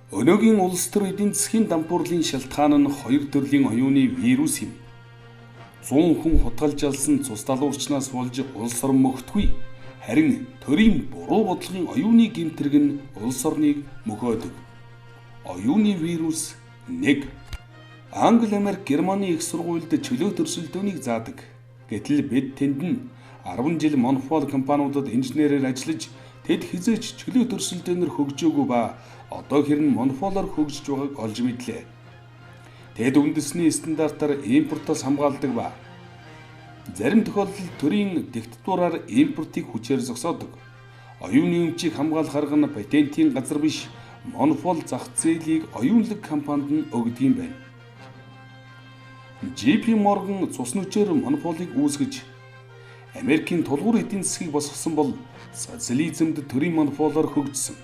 Өнөөгийн улс төр эдийн засгийн дампуурлын шалтгаан нь хоёр төрлийн оюуны вирус юм. 100 хүн хутгалжалсан цус далуурчнаас болж улс орн мөхтгүй. Харин төрийн буруу бодлогын оюуны гэмтэрэг нь улс орныг мөхөөдөг. Оюуны вирус 1. Англи, Америк, Германы их сургуульд чөлөө төрсөлдөөнийг заадаг. Гэтэл бид тэнд нь 10 жил монопол компаниудад инженерээр ажиллаж тэд хизээч чөлөө төрсөлдөөнөр хөгжөөгүй ба одоо хэрэн монополоор хөгжиж байгааг олж мэдлээ. Тэд үндэсний стандартаар импортоос хамгаалдаг ба зарим тохиолдолд төрийн диктатураар импортыг хүчээр зогсоодог. Оюуны өмчийг хамгаалах арга нь патентийн газар биш, монопол зах зээлийг оюунлаг компанид нь өгдөг юм байна. JP Morgan цус нүчээр монополыг үүсгэж Америкийн тулгуур эдийн засгийг босгосон бол социализмд төрийн монополоор хөгжсөн.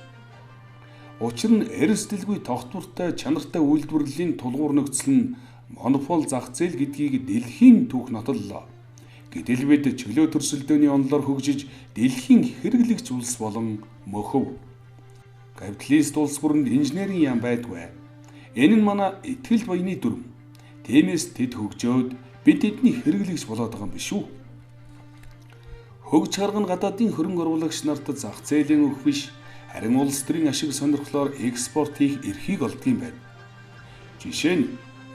Учир нь эрсдэлгүй тогтвортой чанартай үйлдвэрлэлийн тулгуур нөхцөл нь монопол зах зээл гэдгийг дэлхийн түүх нотоллоо. Гэтэл бид чөлөө төрсөлдөөний онолоор хөгжиж дэлхийн хэрэглэгч улс болон мөхөв. Капиталист улс бүрэнд инженерийн яам байдгүй. Энэ нь манай итгэл баяны дүрм. Тиймээс тэд хөгжөөд бид тэдний хэрэглэгч болоод байгаа юм биш үү? Хөгж харган гадаадын хөрөнгө оруулагч нарт зах зээлийн өгөх биш, харин улс төрийн ашиг сонирхлоор экспорт хийх эрхийг олддог юм байна. Жишээ нь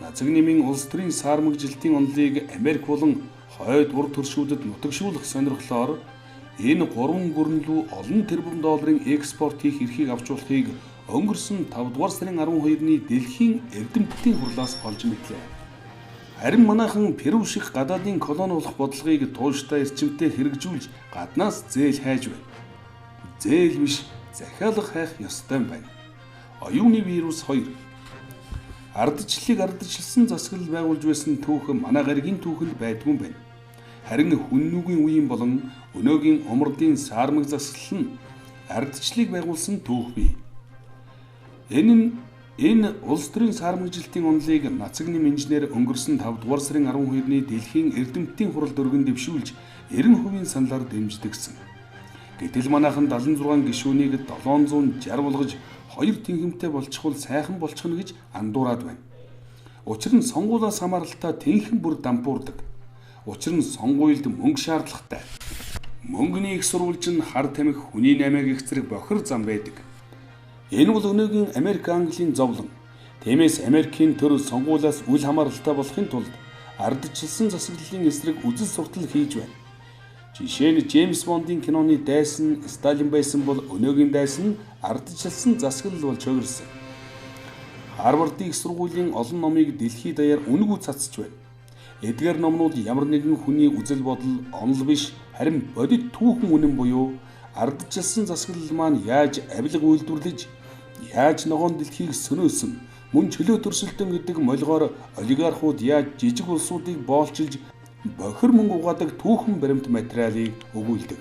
Назаг нэмийн улс төрийн саармагжилтын онолыг Америк болон хойд урд төршүүдэд нутагшуулах сонирхлоор энэ 3 гүрэн рүү олон тэрбум долларын экспорт хийх эрхийг авч болохыг өнгөрсөн 5 дугаар сарын 12-ны дэлхийн эрдэмтдийн хурлаас олж мэдлээ. Харин манайхан Перу шиг гадаадын колони болох бодлогыг тууштай эрчимтэй хэрэгжүүлж гаднаас зээл хайж байна. Зээл биш, захиалга хайх ёстой юм байна. Оюуны вирус 2. Ардчлалыг ардчилсан засаглал байгуулж байсан түүх манай гаригийн түүхэнд байдгүй юм байна. Харин хүннүүгийн үеийн болон өнөөгийн умардын саармаг засаглал нь ардчлалыг байгуулсан түүх бий. Энэ улс төрийн саармагжилтын онолыг Нацаг нэм инженер өнгөрсөн 5 дугаар сарын 12-ны дэлхийн эрдэмтдийн хуралд өргөн дэвшүүлж 90% саналаар дэмждэгсэн. Гэтэл манайхан 76 гишүүнийг 760 болгож 2 тэнхимтэй болчихвол сайхан болчихно гэж андуураад байна. Учир нь сонгуулиас хамааралтай тэнхим бүр дампуурдаг. Учир нь сонгуульд мөнгө шаардлагатай. Мөнгөний их сурвалж нь хар тамхи хүний наймааг их зэрэг бохир зам байдаг. Энэ бол өнөөгийн Америк Английн зовлон. Тиймээс Америкийн төр сонгуулиас үл хамааралтай болохын тулд ардчилсан засаглалын эсрэг үзэл суртал хийж байна. Жишээ нь Джеймс Бондын киноны дайсан Сталин байсан бол өнөөгийн дайсан ардчилсан засаглал болж хувирсан. Харвардын их сургуулийн олон номыг дэлхийд даяар үнэгүй цацж байна. Эдгээр номнууд ямар нэгэн хүний үзэл бодол онол биш, харин бодит түүхэн үнэн буюу ардчилсан засаглал маань яаж авилга үйлдвэрлэж, яаж ногоон дэлхийг сөнөөсөн, мөн чөлөө төрсөлдөөн гэдэг молгоор олигархууд яаж жижиг улсуудыг боолчилж бохир мөнгө угаадаг түүхэн баримт материалыг өгүүлдэг.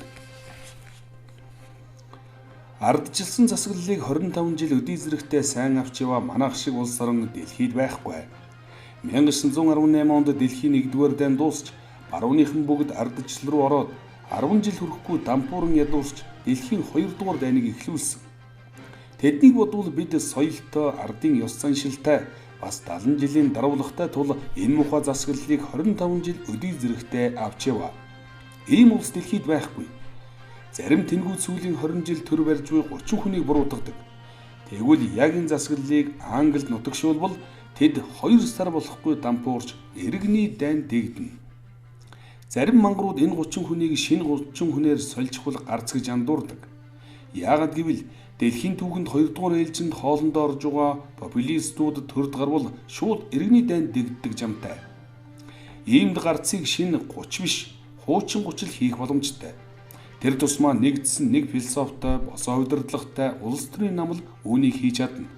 Ардчилсан засаглалыг 25 жил өдий зэрэгтэй сайн авч яваа манайх шиг улс орн дэлхийд байхгүй. 1918 онд дэлхийн 1-р дайн дуусч барууныхан бүгд ардчлал руу ороод 10 жил хүрэхгүй дампууран ядуурч дэлхийн 2-р дайныг эхлүүлсэн. Тэднийг бодвол бид соёлтой, ардын ёс заншилтай, бас 70 жилийн даруулагтай тул энэ муухай засаглалыг 25 жил өдий зэрэгтэй авч яваа. Ийм улс дэлхийд байхгүй. Зарим тэнгүүд сүүлийн 20 жил төр барьж буй 30 хүнийг буруутгадаг. Тэгвэл яг энэ засаглалыг Англид нутагшуулбал тэд 2 сар болохгүй дампуурч иргэний дайн дэгдэнэ. Зарим мангарууд энэ 30 хүнийг шинэ 30 хүнээр сольжхвал гарц гэж андуурдаг. Яагад гэвэл дэлхийн түүхэнд 2-р ээлжинд хоолндоо орж байгаа популистууд төрд гарвал шууд иргэний дайнд дэгддэг жамтай. Иймд гарцыг шинэ 30 биш, хуучин 30 хийх боломжтой. Тэр тусмаа нэгдсэн нэг философтой, босоо удирдлагатай улс төрийн намл үүнийг хийж чадна.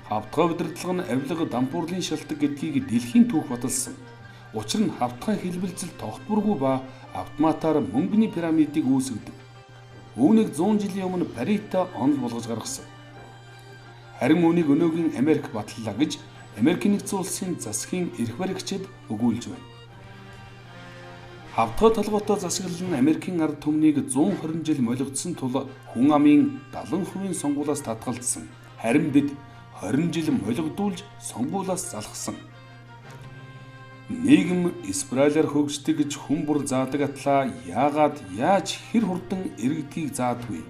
Хавтгай удирдлага нь авилга дампуурлын шалтгаан гэдгийг дэлхийн түүх баталсан. Учир нь хавтгай хэлбэлзэл тогтворгүй ба автоматар мөнгөний пирамидыг үүсгэдэг. Үүнийг 100 жилийн өмнө Парито онол болгож гаргасан. Харин үүнийг өнөөгийн Америк батллаа гэж Америкийн нэгдсэн улсын засгийн эрх баригчид өгүүлж байна. Хавтгай толгойтой засаглал нь Америкийн ард түмнийг 120 жил молигдсон тул хүн амын 70% сонгуулиас татгалзсан. Харин бид 20 жил молигдуулж сонгуулиас залхсан. Нийгэм спиралаар хөгждөг гэж хүн бүр заадаг атлаа яагаад яаж хэр хурдан иргэдгийг заадгүй?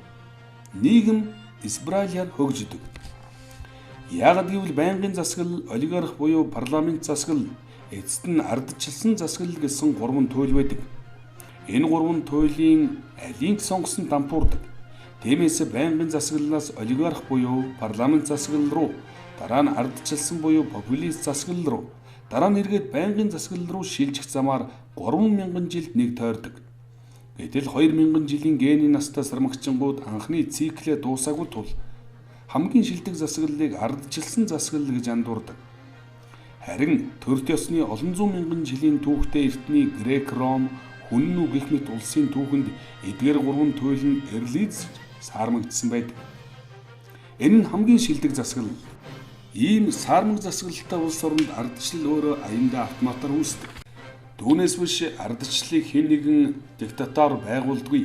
Нийгэм спиралаар хөгждөг. Яагад гэвэл байнгын засаглал, олигарх буюу парламент засаглал, эцэст нь ардчилсан засаглал гэсэн 3 туйл байдаг. Энэ 3 туйлын алийг сонгосон дампуурдаг. Тиймээс байнгын засаглалаас олигарх буюу парламент засаглал руу, дараа нь ардчилсан буюу популист засаглал руу, дараа нь эргээд байнгын засаглал руу шилжих замаар 3000 жилд нэг тойрдог. Гэтэл 2000 жилийн гений настай сармагчингууд анхны циклээ дуусаагүй тул хамгийн шилдэг засаглалыг ардчилсан засаглал гэж андуурдаг. Харин төрөлт ёсны олон зуун мянган жилийн түүхтэй эртний Грек, Ром, Хүн үү гэх мэт улсын түүхэнд эдгээр 3 туйл нь эрлийз саармагдсан байдаг. Энэ нь хамгийн шилдэг засаглал. Ийм саармаг засаглалтай улс оронд ардчлал өөрөө аяндаа автоматар үүсдэг. Түүнээс биш ардчлалыг хэн нэгэн диктатор байгуулдаггүй.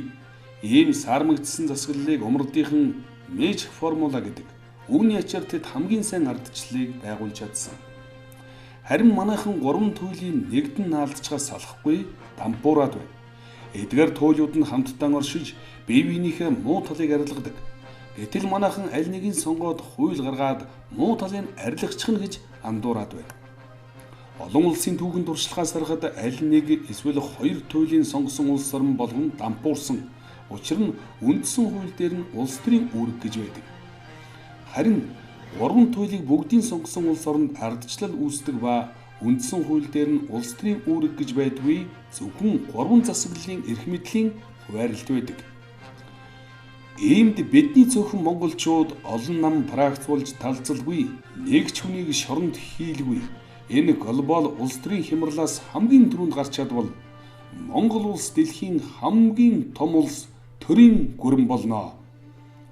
Ийм саармагдсан засаглалыг умардынхан Magic формула гэдэг. Үүний ачаар тэд хамгийн сайн ардчлалыг байгуулж чадсан. Харин манайхан 3 туйлын нэгд нь наалдчгаас салахгүй дампуураад байна. Эдгээр туйлууд нь хамтдаа оршиж бие биенийхээ муу талыг арилгадаг. Гэтэл манайхан аль нэгийг сонгоод хууль гаргаад муу талыг арилгачих нь гэж андуураад байна. Олон улсын түүхэн туршлагаас харахад аль нэг эсвэл 2 туйлын сонгосон улс орн болгон дампуурсан. Учир нь үндсэн хууль дээр нь улс төрийн үүрэг гэж байдаг. Харин 3 туйлыг бүгдийн сонгосон улс оронд ардчлал үүсдэг ба үндсэн хууль дээр нь улс төрийн үүрэг гэж байдгүй, зөвхөн 3 засаглалын эрх мэдлийн хуваарлт байдаг. Иймд бидний цөөхөн монголчууд олон нам практикуулж талцалгүй, нэг ч хүнийг шоронд хийлгүй. Энэ глобал улс төрийн хямралаас хамгийн түрүүнд гарч чадвал Монгол улс дэлхийн хамгийн том улс төрийн гүрэн болно.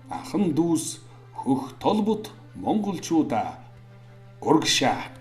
Ахан дүүс хөх толбот монголчуудаа урагшаа.